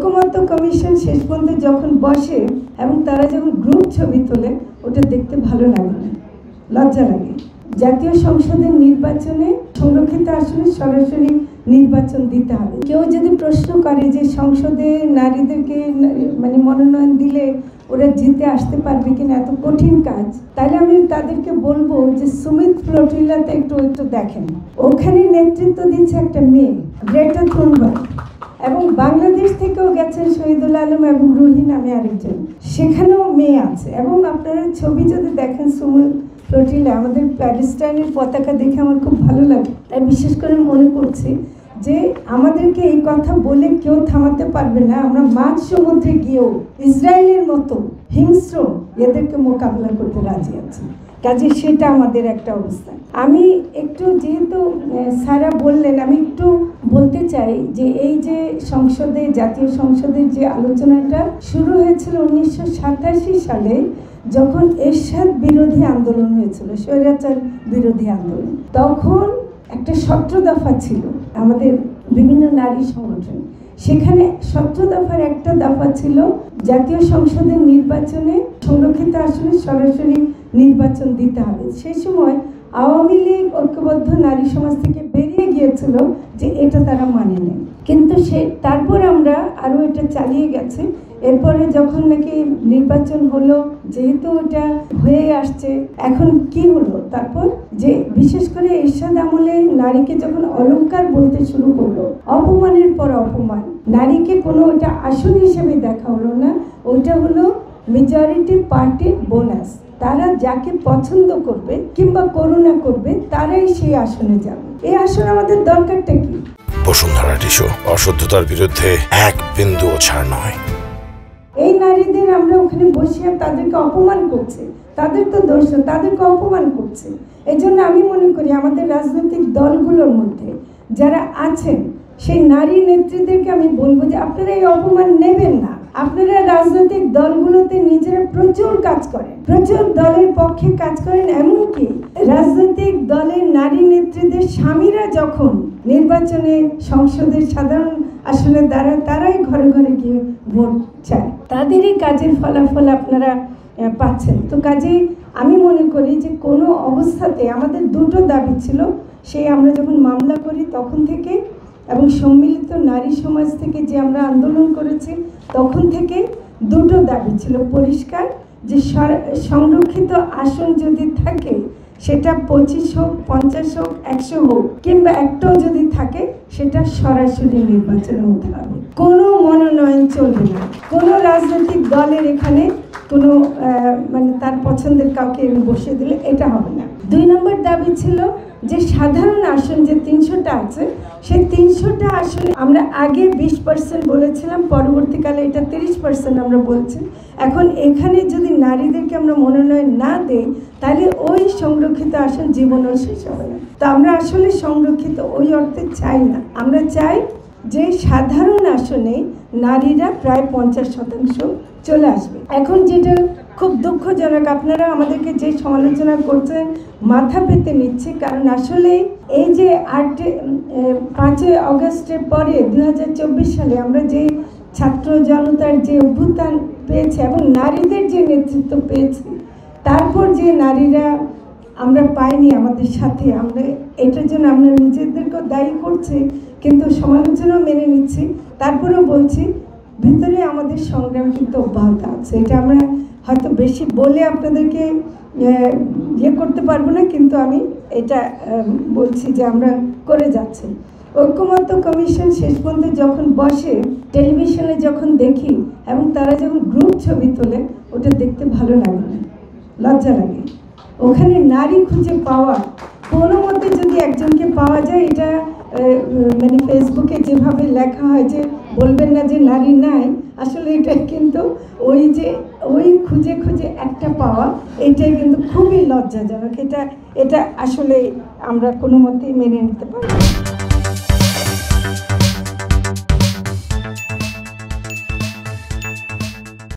ঐক্যমত্য কমিশন শেষ পর্যন্ত যখন বসে এবং তারা যখন গ্রুপ ছবি তোলে, ওটা দেখতে ভালো লাগে না, লজ্জা লাগে। জাতীয় সংসদের নির্বাচনে সংরক্ষিত আসনে সরাসরি নির্বাচন দিতে হবে। কেউ যদি প্রশ্ন করে যে সংসদে নারীদেরকে মানে মনোনয়ন দিলে ওরা জিতে আসতে পারবে কিনা, এত কঠিন কাজ, তাহলে আমি তাদেরকে বলবো যে সুমিত ফ্লোটিলাতে একটু দেখেন, ওখানে নেতৃত্ব দিচ্ছে একটা মেয়ে গ্রেটা থুনবার্গ, এবং বাংলাদেশ থেকেও গেছেন শহীদুল আলম এবং রুহি নামে আরেকজন, সেখানেও মেয়ে আছে। এবং আপনারা ছবি যদি দেখেন সুমিত ফ্লোটিলা, আমাদের প্যালেস্টাইনের পতাকা দেখে আমার খুব ভালো লাগে। তাই বিশেষ করে মনে করছি যে আমাদেরকে এই কথা বলে কেউ থামাতে পারবে না। আমরা মাঝ সমুদ্রে গিয়েও ইসরায়েলের মতো হিংস্র এদেরকে মোকাবিলা করতে রাজি আছি। কাজে সেটা আমাদের একটা অবস্থা। আমি একটু, যেহেতু সারা বললেন, আমি একটু বলতে চাই যে এই যে সংসদে, জাতীয় সংসদের যে আলোচনাটা শুরু হয়েছিল 1987 সালে, যখন এরশাদ বিরোধী আন্দোলন হয়েছিল, স্বৈরাচার বিরোধী আন্দোলন, তখন একটা 17 দফা ছিল আমাদের বিভিন্ন নারী সংগঠন। সেখানে 17 দফার একটা দফা ছিল জাতীয় সংসদের নির্বাচনে সংরক্ষিত আসনে সরাসরি নির্বাচন দিতে হবে। সেই সময় আওয়ামী লীগ ঐক্যবদ্ধ নারী সমাজ থেকে বেরিয়ে গিয়েছিল যে এটা তারা মানে নেয়, কিন্তু তারপর আমরা আরও এটা চালিয়ে গেছে। এরপরে যখন নাকি নির্বাচন হলো, যেহেতু এটা হয়ে আসছে, এখন কি হলো, তারপর যে বিশেষ করে এরশাদ আমলে নারীকে যখন অলংকার বলতে শুরু করলো, অপমানের পর অপমান, নারীকে কোনো ওটা আসন হিসেবে দেখা হলো না, ওইটা হলো মেজরিটি পার্টির বোনাস। তারা যাকে পছন্দ করবে কিংবা করুণা করবে তারাই সেই আসনে যাবে। এই আসন আমাদের দরকারটা কি? বসুন্ধরা টিস্যু, অশুদ্ধতার বিরুদ্ধে এক বিন্দুও ছাড় নয়। এই নারীদের আমরা ওখানে বসিয়ে তাদেরকে অপমান করছে, তাদের তো দোষ না, তাদেরকে অপমান করছে। এই জন্য আমি মনে করি আমাদের রাজনৈতিক দলগুলোর মধ্যে যারা আছেন সেই নারী নেত্রীদেরকে আমি বলবো যে আপনারা এই অপমান নেবেন না। আপনারা রাজনৈতিক দলগুলোতে নিজেরা প্রচুর কাজ করেন, প্রচুর দলের পক্ষে কাজ করেন, এমনকি রাজনৈতিক দলের নারী নেত্রীদের স্বামীরা যখন নির্বাচনে সংসদের সাধারণ আসলে তারাই ঘরে ঘরে গিয়ে ভোট চায়, তাদেরই কাজের ফলাফল আপনারা পাচ্ছেন। তো কাজে আমি মনে করি যে কোনো অবস্থাতে আমাদের দুটো দাবি ছিল, সেই আমরা যখন মামলা করি তখন থেকে এবং সম্মিলিত নারী সমাজ থেকে যে আমরা আন্দোলন করেছি তখন থেকে দুটো দাবি ছিল পরিষ্কার, যে সংরক্ষিত আসন যদি থাকে সেটা 25 হোক, 50 হোক, 100 হোক, কিংবা একটাও যদি থাকে সেটা সরাসরি নির্বাচনে হতে হবে। কোনো মনোনয়ন চলবে না, কোনো রাজনৈতিক দলের এখানে কোনো মানে তার পছন্দের কাউকে বসিয়ে দিলে এটা হবে না। 2 নম্বর দাবি ছিল যে সাধারণ আসন যে 300টা আছে, সেই 300টা আসনে আমরা আগে 20% বলেছিলাম, পরবর্তীকালে এটা 30% আমরা বলছি। এখন এখানে যদি নারীদেরকে আমরা মনোনয়ন না দেই তাহলে ওই সংরক্ষিত আসন জীবনও শেষ হবে না। তো আমরা আসলে সংরক্ষিত ওই অর্থে চাই না, আমরা চাই যে সাধারণ আসনে নারীরা প্রায় 50% চলে আসবে। এখন যেটা খুব দুঃখজনক, আপনারা আমাদেরকে যে সমালোচনা করছেন মাথা পেতে নিচ্ছে, কারণ আসলে এই যে 5 আগস্টের পরে 2024 সালে আমরা যে ছাত্র জনতার যে অভ্যুত্থান পেয়েছি এবং নারীদের যে নেতৃত্ব পেয়েছি, তারপর যে নারীরা আমরা পাইনি আমাদের সাথে, আমরা এটার জন্য আমরা নিজেদেরকেও দায়ী করছি, কিন্তু সমালোচনাও মেনে নিচ্ছি। তারপরেও বলছি ভিতরে আমাদের সংগ্রাম কিন্তু অব্যাহত আছে। এটা আমরা হয়তো বেশি বলে আপনাদেরকে করতে পারবো না, কিন্তু আমি এটা বলছি যে আমরা করে যাচ্ছি। ঐক্যমত্য কমিশন শেষ পর্যন্ত যখন বসে, টেলিভিশনে যখন দেখি এবং তারা যখন গ্রুপ ছবি তোলে, ওটা দেখতে ভালো লাগে না, লজ্জা লাগে। ওখানে নারী খুঁজে পাওয়া, কোনো মতে যদি একজনকে পাওয়া যায়, এটা মানে ফেসবুকে যেভাবে লেখা হয় যে বলবেন না যে নারী নাই, আসলে এটা কিন্তু ওই খুঁজে খুঁজে একটা পাওয়া, এটাই কিন্তু খুবই লজ্জাজনক। এটা আসলে আমরা কোনো মতেই মেনে নিতে পারি না।